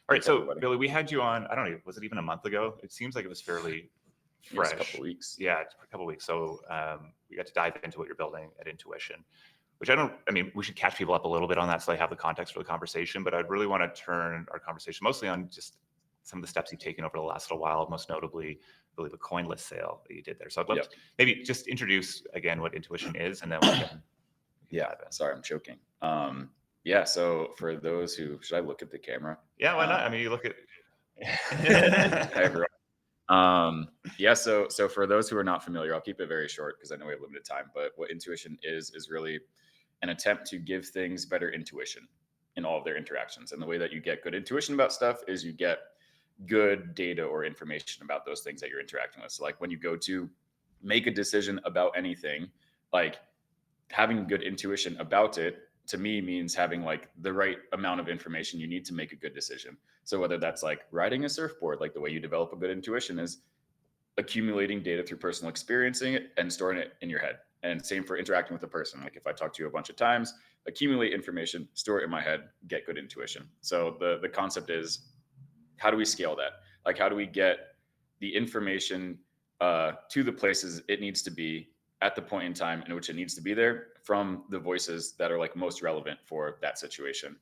All right, so Billy, we had you on, I don't know, was it even a month ago? It seems like it was fairly fresh. A couple of weeks. Yeah, a couple of weeks. So we got to dive into what you're building at Intuition, which we should catch people up a little bit on that so they have the context for the conversation, but I'd really want to turn our conversation mostly on just some of the steps you've taken over the last little while, most notably, I believe, a coinless sale that you did there. So I'd love to maybe just introduce again what Intuition is, and then we can Sorry, I'm choking. So for those who, should I look at the camera? Yeah, why not? I mean, you look at Hi, everyone. So for those who are not familiar, I'll keep it very short because I know we have limited time, but what Intuition is really an attempt to give things better intuition in all of their interactions. And the way that you get good intuition about stuff is you get good data or information about those things that you're interacting with. So like when you go to make a decision about anything, like having good intuition about it, to me, means having like the right amount of information you need to make a good decision. So whether that's like riding a surfboard, like the way you develop a good intuition is accumulating data through personal experiencing it and storing it in your head. And same for interacting with a person. Like if I talk to you a bunch of times, accumulate information, store it in my head, get good intuition. So the concept is, how do we scale that? Like, how do we get the information to the places it needs to be at the point in time in which it needs to be there from the voices that are like most relevant for that situation?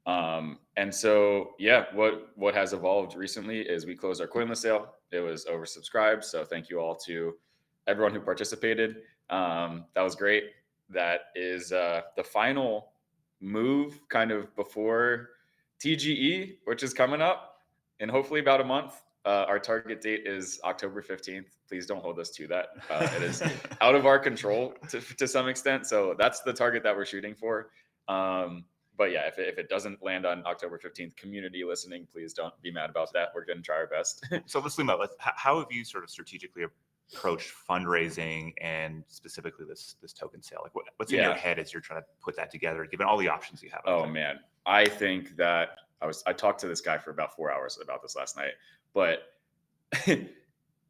And so, what has evolved recently is we closed our coinless sale. It was oversubscribed. So thank you all to everyone who participated. That was great. That is the final move kind of before TGE, which is coming up in hopefully about a month. Our target date is October 15th. Please don't hold us to that. It is out of our control to some extent. So that's the target that we're shooting for. But yeah, if it doesn't land on October 15th, community listening, please don't be mad about that. We're going to try our best. So let's zoom out. How have you sort of strategically approached fundraising and specifically this token sale? Like what's in your head as you're trying to put that together, given all the options you have? Oh man, I think that I talked to this guy for about 4 hours about this last night, but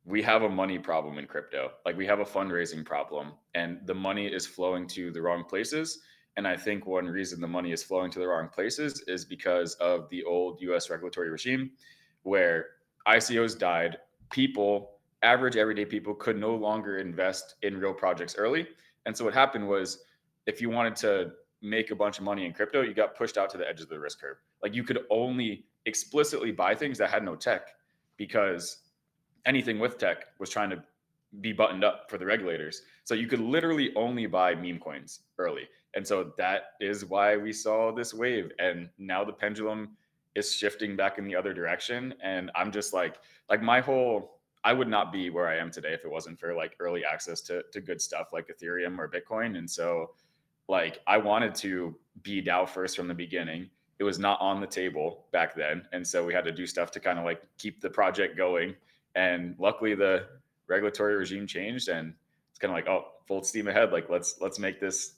we have a money problem in crypto. Like we have a fundraising problem and the money is flowing to the wrong places. And I think one reason the money is flowing to the wrong places is because of the old US regulatory regime where ICOs died. Average everyday people could no longer invest in real projects early. And so what happened was, if you wanted to make a bunch of money in crypto, you got pushed out to the edge of the risk curve. Like you could only explicitly buy things that had no tech because anything with tech was trying to be buttoned up for the regulators. So you could literally only buy meme coins early. And so that is why we saw this wave. And now the pendulum is shifting back in the other direction. And I'm just like I would not be where I am today if it wasn't for like early access to good stuff like Ethereum or Bitcoin. And so like I wanted to be DAO first from the beginning. It was not on the table back then. And so we had to do stuff to kind of like keep the project going. And luckily the regulatory regime changed and it's kind of like, oh, full steam ahead. Like let's make this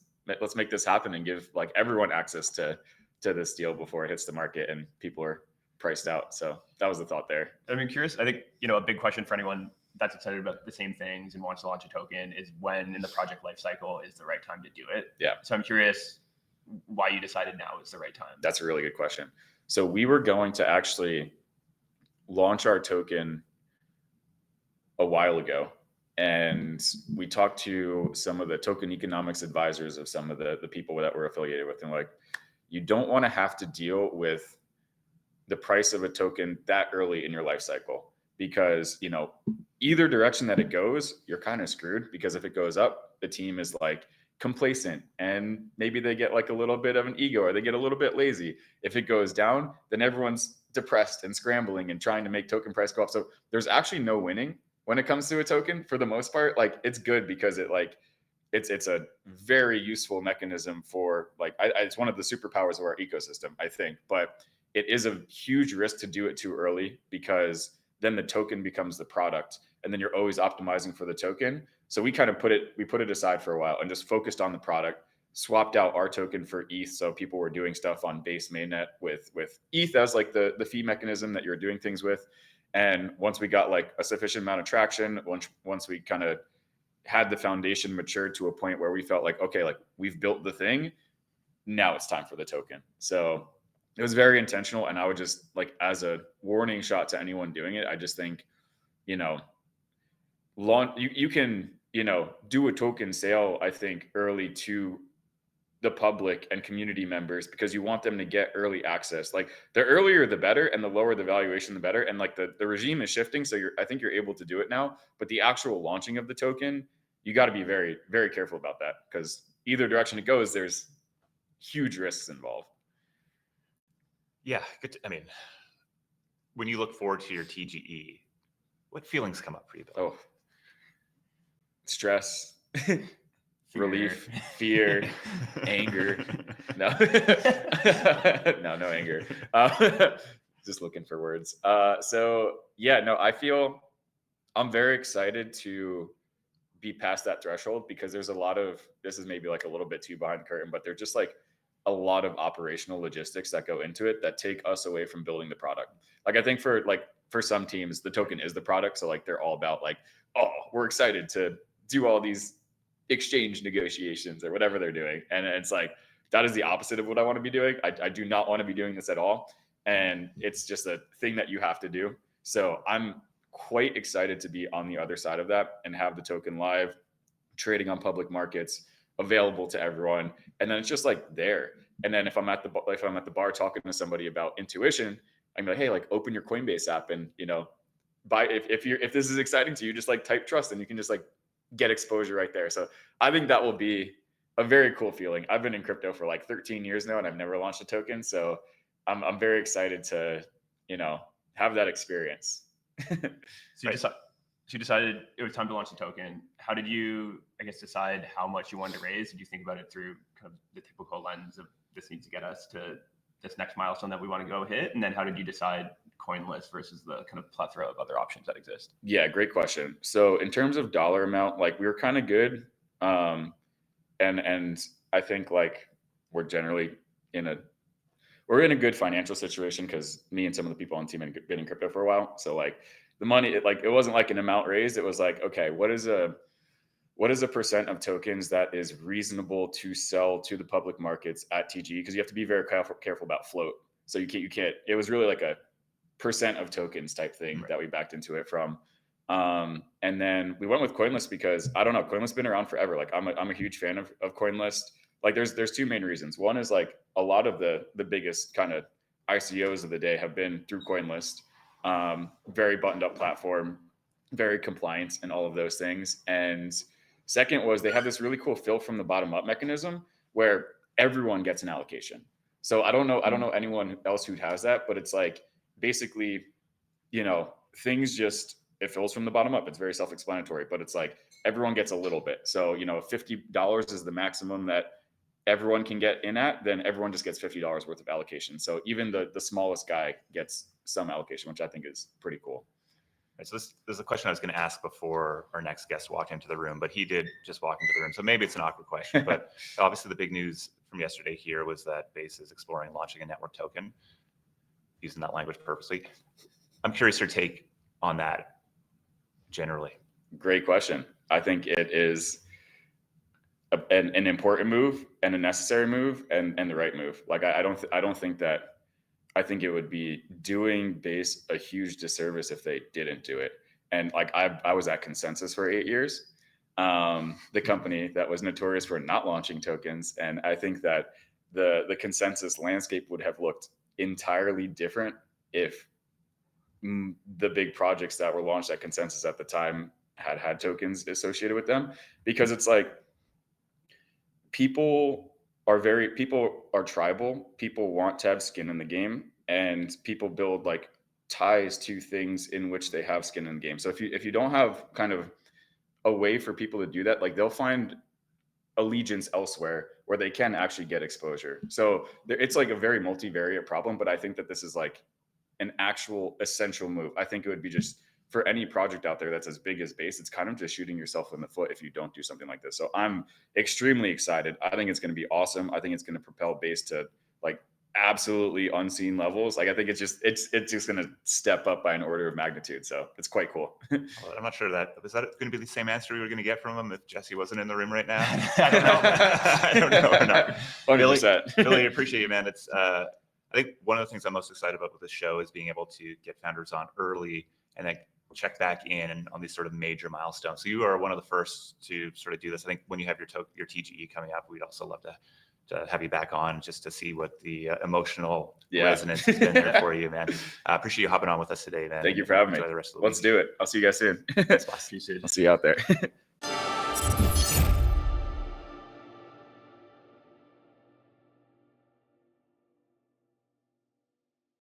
happen and give like everyone access to this deal before it hits the market and people are priced out. So that was the thought there. I'm curious. I think, a big question for anyone that's excited about the same things and wants to launch a token is when in the project lifecycle is the right time to do it. Yeah. So I'm curious why you decided now is the right time. That's a really good question. So we were going to actually launch our token a while ago. And we talked to some of the token economics advisors of some of the people that we're affiliated with. And like, you don't want to have to deal with the price of a token that early in your life cycle, because, either direction that it goes, you're kind of screwed, because if it goes up, the team is like complacent and maybe they get like a little bit of an ego or they get a little bit lazy. If it goes down, then everyone's depressed and scrambling and trying to make token price go up. So there's actually no winning when it comes to a token for the most part. Like it's good because it's a very useful mechanism for it's one of the superpowers of our ecosystem, I think, but it is a huge risk to do it too early, because then the token becomes the product and then you're always optimizing for the token. So we kind of put it aside for a while and just focused on the product, swapped out our token for ETH. So people were doing stuff on base mainnet with ETH as like the fee mechanism that you're doing things with. And once we got like a sufficient amount of traction, once we kind of had the foundation matured to a point where we felt like, okay, like we've built the thing, now it's time for the token. So it was very intentional. And I would just like, as a warning shot to anyone doing it, I just think, you know, you can, you know, do a token sale, I think, early to the public and community members, because you want them to get early access. Like the earlier the better, and the lower the valuation the better. And like the regime is shifting, so I think you're able to do it now. But the actual launching of the token, you got to be very, very careful about that, because either direction it goes, there's huge risks involved. Yeah, I mean, when you look forward to your TGE, what feelings come up for you, Bill? Oh, stress. Relief, fear, anger. No, no anger. Just looking for words. So yeah, no, I feel I'm very excited to be past that threshold, because there's a lot of, this is maybe like a little bit too behind the curtain, but there's just like a lot of operational logistics that go into it that take us away from building the product. Like I think for some teams, the token is the product. So like they're all about like, oh, we're excited to do all these exchange negotiations or whatever they're doing. And it's like, that is the opposite of what I want to be doing. I do not want to be doing this at all. And it's just a thing that you have to do. So I'm quite excited to be on the other side of that and have the token live, trading on public markets, available to everyone. And then it's just like there. And then if I'm at the bar talking to somebody about intuition, I'm like, hey, like open your Coinbase app and, you know, if this is exciting to you, just like type trust and you can just like get exposure right there. So I think that will be a very cool feeling. I've been in crypto for like 13 years now and I've never launched a token. So I'm very excited to, you know, have that experience. So you decided it was time to launch the token. How did you, I guess, decide how much you wanted to raise? Did you think about it through kind of the typical lens of this needs to get us to this next milestone that we want to go hit? And then how did you decide CoinList versus the kind of plethora of other options that exist? Yeah, great question. So in terms of dollar amount, like we were kind of good. And I think like we're generally we're in a good financial situation, because me and some of the people on the team have been in crypto for a while. So like the money, it wasn't like an amount raised. It was like, okay, what is a percent of tokens that is reasonable to sell to the public markets at TGE? Because you have to be very careful about float. So you can't, it was really like a percent of tokens type thing that we backed into it from. And then we went with CoinList because I don't know, CoinList's been around forever. Like I'm a huge fan of CoinList. Like there's two main reasons. One is like a lot of the biggest kind of ICOs of the day have been through CoinList. Very buttoned up platform, very compliant and all of those things. And second was they have this really cool fill from the bottom up mechanism where everyone gets an allocation. So I don't know anyone else who has that, but it's like basically, you know, things just, it fills from the bottom up. It's very self-explanatory, but it's like everyone gets a little bit. So, you know, if $50 is the maximum that everyone can get in at, then everyone just gets $50 worth of allocation. So even the smallest guy gets some allocation, which I think is pretty cool. Right, so this is a question I was going to ask before our next guest walked into the room, but he did just walk into the room. So maybe it's an awkward question, but obviously the big news from yesterday here was that Base is exploring launching a network token, using that language purposely. I'm curious your take on that generally. Great question. I think it is an important move and a necessary move and the right move. Like I don't think that, I think it would be doing Base a huge disservice if they didn't do it. And like I was at Consensus for 8 years, the company that was notorious for not launching tokens. And I think that the Consensus landscape would have looked entirely different if the big projects that were launched at Consensus at the time had tokens associated with them. Because it's like people are tribal. People want to have skin in the game, and people build like ties to things in which they have skin in the game. So if you don't have kind of a way for people to do that, like they'll find allegiance elsewhere where they can actually get exposure. So it's like a very multivariate problem, but I think that this is like an actual essential move. I think it would be just for any project out there that's as big as Base, it's kind of just shooting yourself in the foot if you don't do something like this. So I'm extremely excited. I think it's going to be awesome. I think it's going to propel Base to like absolutely unseen levels. Like I think it's just going to step up by an order of magnitude. So it's quite cool. Well, I'm not sure was that going to be the same answer we were going to get from him if Jesse wasn't in the room right now. I don't know. I don't know or not. 100%. Billy, appreciate you, man. It's I think one of the things I'm most excited about with this show is being able to get founders on early and then check back in on these sort of major milestones. So you are one of the first to sort of do this. I think when you have your TGE coming up, we'd also love to have you back on just to see what the emotional resonance has been there for you, man. I appreciate you hopping on with us today, man. Thank you for having me. Enjoy the rest of the Let's week. do it. I'll see you guys soon. Appreciate it. I'll see you out there.